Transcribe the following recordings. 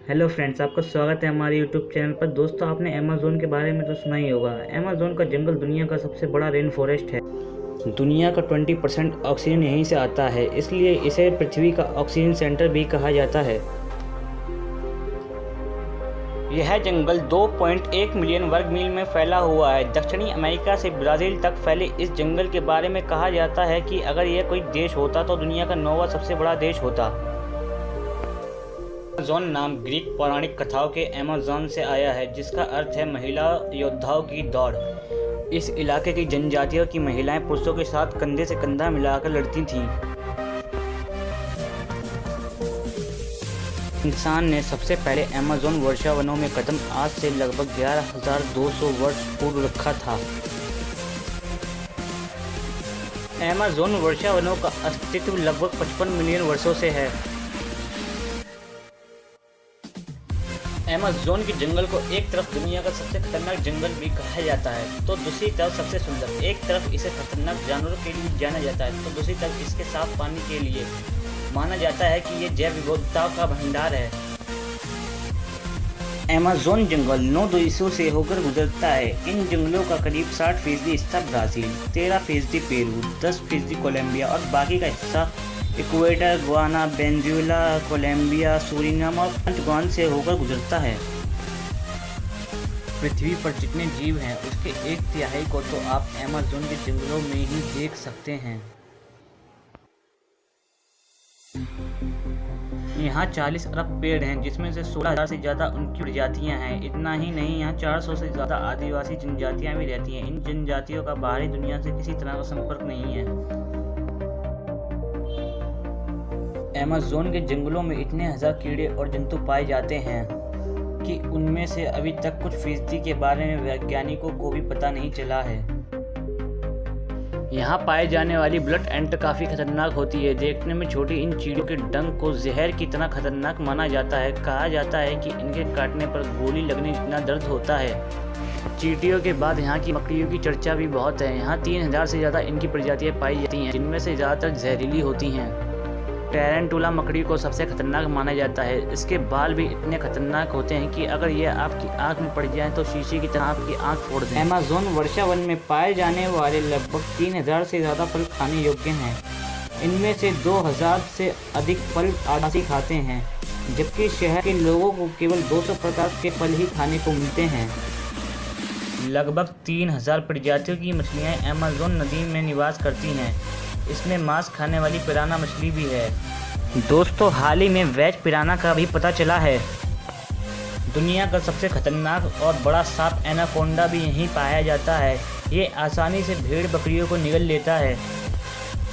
Hello friends, आपका स्वागत है हमारे यूट्यूब चैनल पर। दोस्तों, आपने अमेज़न के बारे में तो सुना ही होगा। अमेज़न का जंगल दुनिया का सबसे बड़ा रेन फॉरेस्ट है। दुनिया का 20% ऑक्सीजन यहीं से आता है, इसलिए इसे पृथ्वी का ऑक्सीजन सेंटर भी कहा जाता है। यह जंगल 2.1 मिलियन वर्ग मील में फैला हुआ है। दक्षिणी अमेरिका से ब्राज़ील तक फैले इस जंगल के बारे में कहा जाता है कि अगर यह कोई देश होता तो दुनिया का 9वां सबसे बड़ा देश होता। अमेज़न नाम ग्रीक पौराणिक कथाओं के अमेज़न से आया है, जिसका अर्थ है महिला योद्धाओं की दौड़। इस इलाके की जनजातियों की महिलाएं पुरुषों के साथ कंधे से कंधा मिलाकर लड़ती थीं। इंसान ने सबसे पहले अमेज़न वर्षावनों में कदम आज से लगभग 11,200 वर्ष पूर्व रखा था। अमेज़न वर्षावनों का अस्तित्व लगभग 55 मिलियन वर्षों से है। अमेज़न के जंगल को एक तरफ दुनिया का सबसे खतरनाक जंगल भी कहा जाता है, तो दूसरी तरफ सबसे सुंदर। एक तरफ इसे खतरनाक जानवरों के लिए जाना जाता है, तो दूसरी तरफ इसके साफ पानी के लिए माना जाता है कि ये जैव विविधता का भंडार है। अमेज़न जंगल 9 देशों से होकर गुजरता है। इन जंगलों का करीब 60% हिस्सा ब्राज़ील, 13% पेरू, 10% कोलंबिया और बाकी का हिस्सा Ecuador, Guyana, Venezuela, Colombia, Suriname और अंडमान से होकर गुजरता है। पृथ्वी पर जितने जीव हैं उसके 1/3 को तो आप अमेज़न के जंगलों में ही देख सकते हैं। यहाँ 40 अरब पेड़ हैं, जिसमें से 16,000 से ज़्यादा उनकी प्रजातियाँ हैं। इतना ही नहीं, यहाँ 400 से ज़्यादा आदिवासी जनजातियाँ भी रहती हैं। इन जनजातियों का बाहरी दुनिया से किसी तरह का संपर्क नहीं है। अमेज़न के जंगलों में इतने हजार कीड़े और जंतु पाए जाते हैं कि उनमें से अभी तक कुछ फीसदी के बारे में वैज्ञानिकों को भी पता नहीं चला है। यहाँ पाए जाने वाली ब्लड एंट काफ़ी खतरनाक होती है। देखने में छोटी इन चीड़ों के डंक को जहर की तरह खतरनाक माना जाता है। कहा जाता है कि इनके काटने पर गोली लगने जितना दर्द होता है। चींटियों के बाद यहाँ की मकड़ियों की चर्चा भी बहुत है। यहाँ 3,000 से ज़्यादा इनकी प्रजातियाँ पाई जाती हैं, जिनमें से ज़्यादातर जहरीली होती हैं। टैरेंटुला मकड़ी को सबसे खतरनाक माना जाता है। इसके बाल भी इतने खतरनाक होते हैं कि अगर यह आपकी आंख में पड़ जाए तो शीशे की तरह आपकी आंख फोड़ दें। अमेज़न वर्षावन में पाए जाने वाले लगभग 3,000 से ज़्यादा फल खाने योग्य हैं। इनमें से 2,000 से अधिक फल आदिवासी खाते हैं, जबकि शहर के लोगों को केवल 200 प्रकार के फल ही खाने को मिलते हैं। लगभग 3,000 प्रजातियों की मछलियाँ अमेज़न नदी में निवास करती हैं। इसमें मांस खाने वाली पिराना मछली भी है। दोस्तों, हाल ही में वेज पिराना का भी पता चला है। दुनिया का सबसे खतरनाक और बड़ा सांप एनाकोंडा भी यहीं पाया जाता है। ये आसानी से भेड़ बकरियों को निगल लेता है।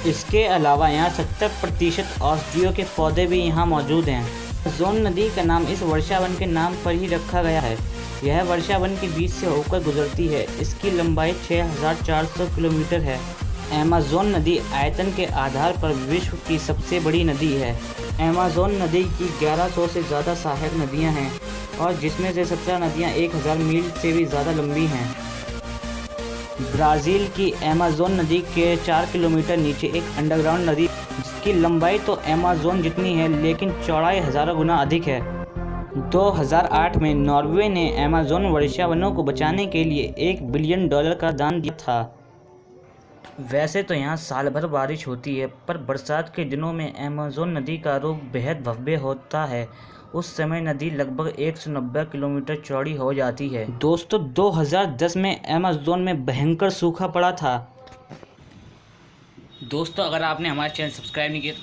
इसके अलावा यहाँ 70% औषधियों के पौधे भी यहाँ मौजूद हैं। अमेज़न नदी का नाम इस वर्षावन के नाम पर ही रखा गया है। यह वर्षावन के बीच से होकर गुजरती है। इसकी लंबाई 6,400 किलोमीटर है। अमेज़न नदी आयतन के आधार पर विश्व की सबसे बड़ी नदी है। अमेज़न नदी की 1100 से ज़्यादा सहायक नदियां हैं, और जिसमें से 17 नदियां 1,000 मील से भी ज़्यादा लंबी हैं। ब्राज़ील की अमेज़न नदी के 4 किलोमीटर नीचे एक अंडरग्राउंड नदी, जिसकी लंबाई तो अमेज़न जितनी है लेकिन चौड़ाई हज़ारों गुना अधिक है। 2008 में नॉर्वे ने अमेज़न वर्षावनों को बचाने के लिए $1 बिलियन का दान दिया था। वैसे तो यहाँ साल भर बारिश होती है, पर बरसात के दिनों में अमेज़न नदी का रूप बेहद भव्य होता है। उस समय नदी लगभग 190 किलोमीटर चौड़ी हो जाती है। दोस्तों, 2010 में अमेज़न में भयंकर सूखा पड़ा था। दोस्तों, अगर आपने हमारा चैनल सब्सक्राइब नहीं किया